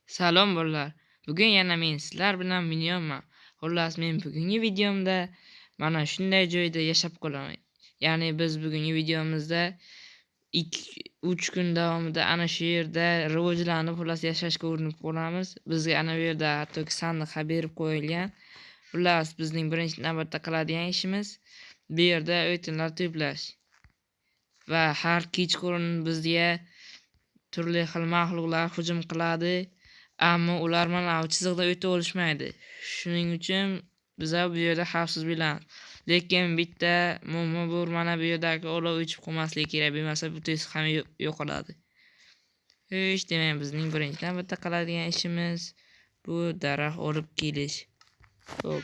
Salom bolalar. Bugun yana men sizlar bilan miniyonman. Xullas, men bugungi videomda mana shunday joyda yashab qolaman. Ya'ni biz bugungi videomizda 3 kun davomida ana shu yerda rivojlanib, xullas yashashga urinib ko'ramiz. Bizga ana bu yerda hattoki sandiq berib qo'yilgan. Xullas, bizning birinchi navbatda qiladigan ishimiz bu yerda o'tinlar to'plash. Va har kechqurun bizga turli xil mahluqlar hujum qiladi. Ammo ular mana bu chiziqda o'tib olishmaydi. Shuning uchun biz bu yerda xavfsiz bo'lamiz. Lekin bitta muammo bor, mana bu yerdagi olov o'chib qolmasligi kerak, bo'lmasa butun ham yo'qoladi. Hech demak, bizning birinchi navbatda qiladigan ishimiz bu daraxt olib kelish.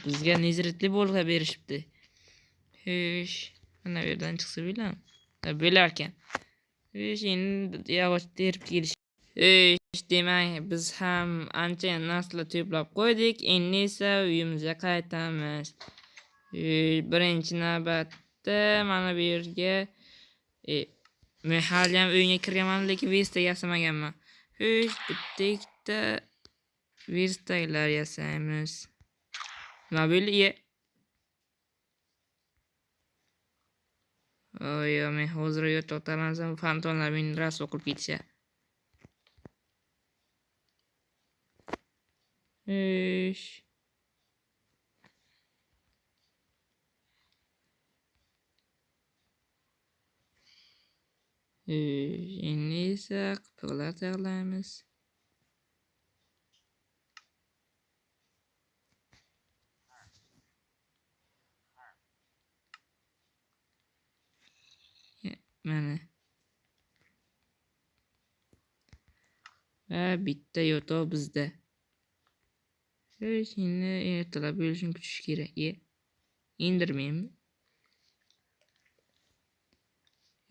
Bizga nezritli bo'lga berishibdi. Mana bu yerdan chiqsa bo'larkan. Endi yog'och terib kelish. Demak, biz ham ancha narsalar to'plab qo'ydik. Endi esa uyimizga qaytamiz. Birinchi navbatda mana bu yerga men hali ham uyga kirganman, lekin versta yasamaganman. Bitta ikkita verstalar yasaymiz. Mobil men hozir yotoq taransam fantomlar meni rasvo qilib ketishadi. Endi esa qipqirlar tayyorlaymiz. Mana. Va bitta yotoq bizda. Endi ertalab bo'lishini kutish kerak. Indirmaymi?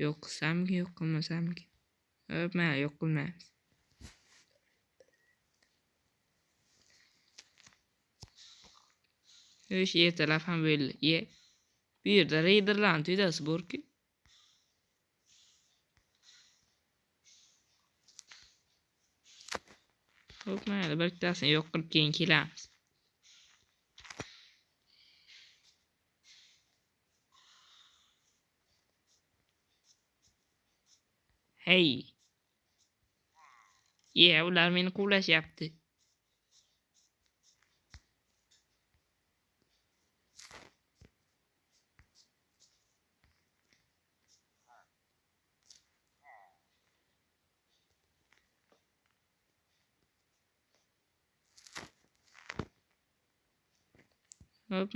Yo'q qilsamki, yo'q qilmasamki. Mana yo'q qilmaymiz. Ertalab ham bo'ldi. Bu yerda reyderlarning to'dasi bor-ku. Mayli, bir ikkitasini yo'q qilib keyin kelamiz. Hey. Ular meni quvlashyapti.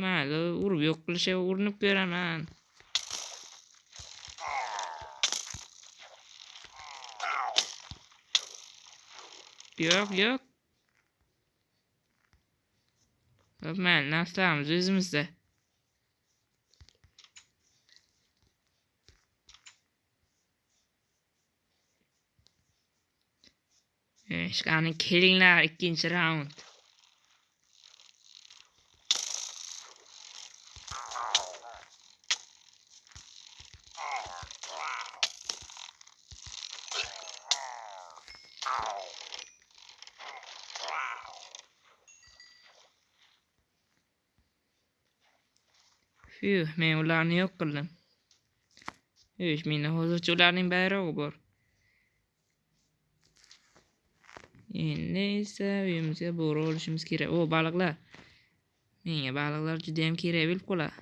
Mayli, urib yo'q qilishga urinib ko'raman. Yo'q. Mayli, narsalarimiz o'zimizda. Qani kelinglar, ikkinchi raund. Men ularni yo'q qildim. Menda hozircha ularning bayrog'i bor. Endi esa uyimizga borib olishimiz kerak. Baliqlar. Menga baliqlar juda ham kerak bo'lib qoladi.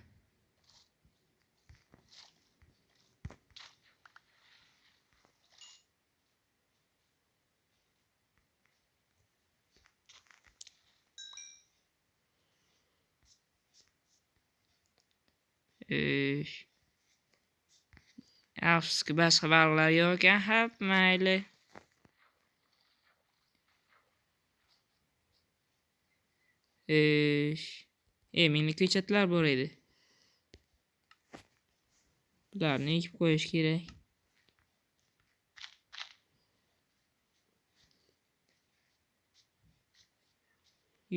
Afsuski boshqa baliqlar yo'q ekan. Mayli. Menda ko'chatlar bor edi. Bularni ekib qo'yish kerak.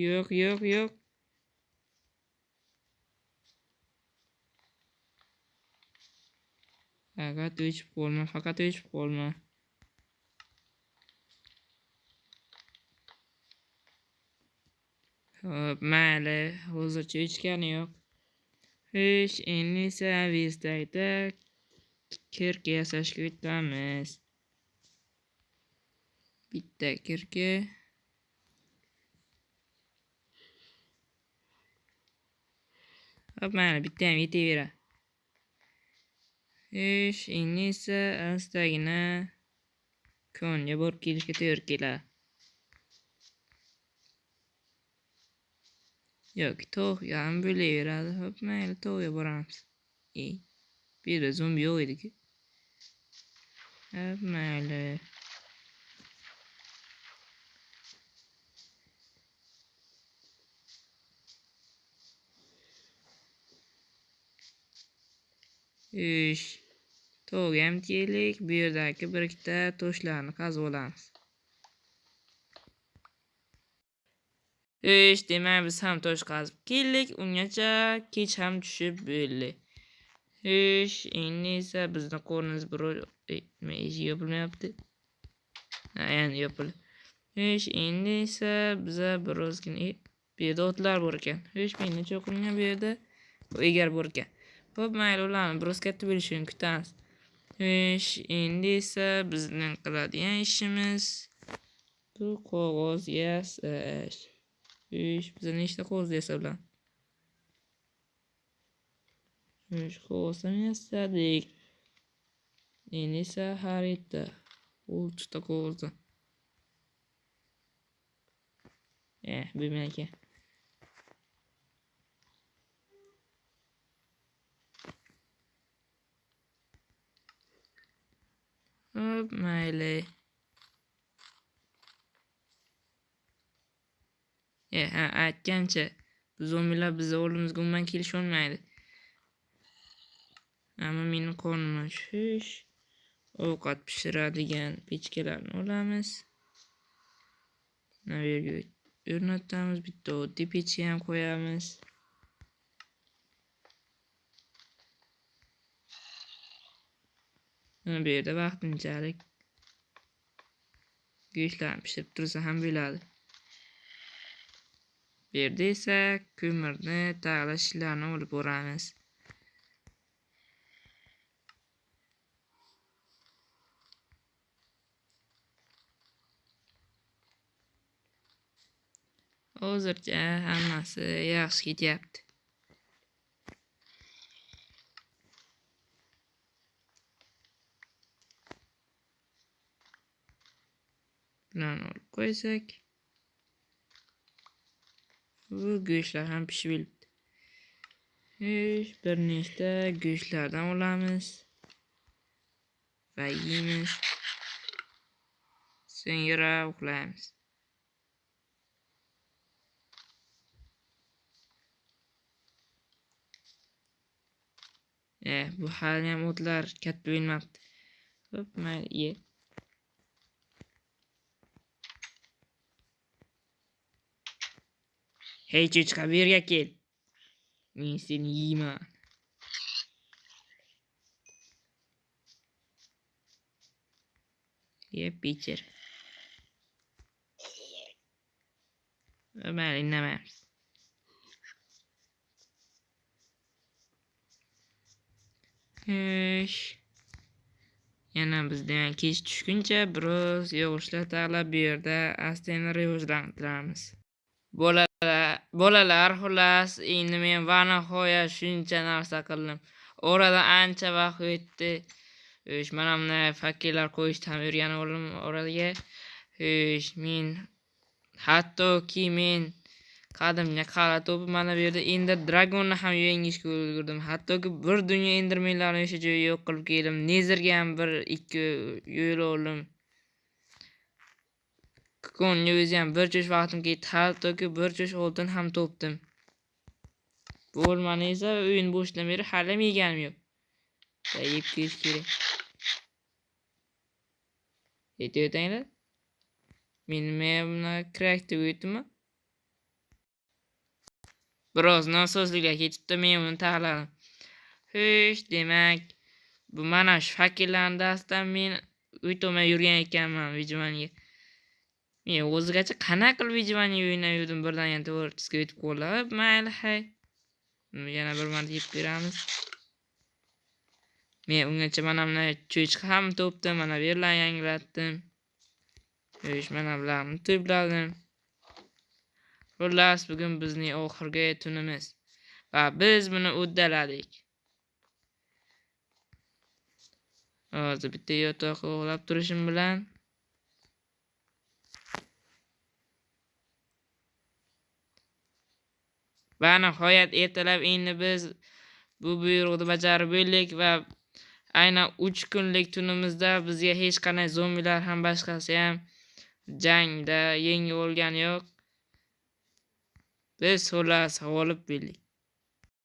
Yo'q. Faqat o'chib qolma. Hop, mayli, hozircha ichgani yo'q. Xo'sh, endi esa Vestagda kirka yasashga o'tamiz. Bitta kirka. Hop, mayli, bitta ham yetaveradi. Xo'sh, endi esa astagina konga borib kelishga to'g'ri keladi. Yoki tog'ga ham bo'laveradi. Hop, mayli, tog'ga boramiz. Bu yerda zombi yo'q edi-ku. Hop, mayli. Xo'sh, tog'ga ham kelik. Bu yerdagi bir ikkita toshlarni qazib olamiz. Xo'sh, demak biz ham tosh qazib keldik. Ungacha kech ham tushib bo'ldi. Xo'sh, endi esa bizni qo'rnimiz biroz eshik yopilmayapti. Endi yopildi. Xo'sh, endi esa biza birozgina bu yerda otlar bor ekan. Xo'sh, meni cho'qilgan bu yerda egar bor ekan. Hop, mayli, ularni biroz katta bo'lishini kutamiz. Xo'sh, endi esa bizning qiladigan ishimiz bu qog'oz yasash. Xo'sh, biz nechta qog'oz yasa bilan? Xo'sh, qog'ozdan yasadik. Endi esa xarita 10 ta qog'ozdan. Bilmay ekan. Hop, mayli. Aytgancha, bu zombilar bizni oldimizga umuman kelisha olmaydi. Ammo meni qornim och. Ovqat pishiradigan pechkalarni olamiz. Mana bu yerga o'rnatamiz. Bitta oddiy pechka ham qo'yamiz. Mana bu yerda vaqtinchalik go'shtlarni pishirib tursa ham bo'ladi. Bu yerda esa ko'mirni tag'lash ishlarini olib boramiz. Hozircha hammasi yaxshi ketyapti. Bularni olib qo'ysak, bu go'shtlar ham pishib olibdi. Bir nechta go'shtlardan olamiz va yeymiz. So'ngra uxlaymiz. Bu hali ham o'tlar katta bo'lmabdi. Hop, mayli, ye. Hey, cho'chqa, bu yerga kel. Men seni yeyman. Yeb bichir. Mayli, indamaymiz. Yana biz demak kech tushguncha biroz yog'ochlar tag'lab bu yerda asta-yana rivojlantiramiz. Bolalar, xullas, endi men va nihoyat shuncha narsa qildim. Oradan ancha vaqt o'tdi. Mana bunday fakirlar qo'yishni ham o'rganib oldim oraga. Men hattoki qadimga qala topib mana bu yerda Ender Dragonni ham yengishga ulgurdim. Hattoki bir dunyo endermenlarni o'sha joyga yo'q qilib keldim. Nezerga ham 1-2 yo'l oldim. Konga o'zi ham bir cho'sh vaqtim ketdi. Hattoki bir cho'sh oltin ham topdim. Bu o'lmani esa o'yin boshidan beri hali yeganim yo'q. Yeb kelish kerak. Aytayotanglar. Men buni crackdeb o'tdimmi? Biroz nosozliklar ketibdi, men uni taxladim. Xo'sh, demak, bu mana shu fakirlarning dastidan men o'tolmay yurgan ekanman vijmoniga. Men o'zgacha qanaqa qilib Vijivaniya o'ynayverdim, birdan yana tvorческий o'tib qolib, mayli hay. Yana bir marta yeb beramiz. Men ungacha mana cho'chqa ham topdim, mana bu yerlarni yangilatdim. Mana bularni to'pladim. Xullas, bugun bizning oxirgi tunimiz va biz buni uddaladik. Hozir bitta yotoq o'g'lab turishim bilan va nihoyat ertalab endi biz bu buyruqni bajarib bo'ldik va aynan 3 kunlik tunimizda bizga hech qanday zombilar ham boshqasi ham jangda yengib olgani yo'q. Biz xullas g'olib bo'ldik.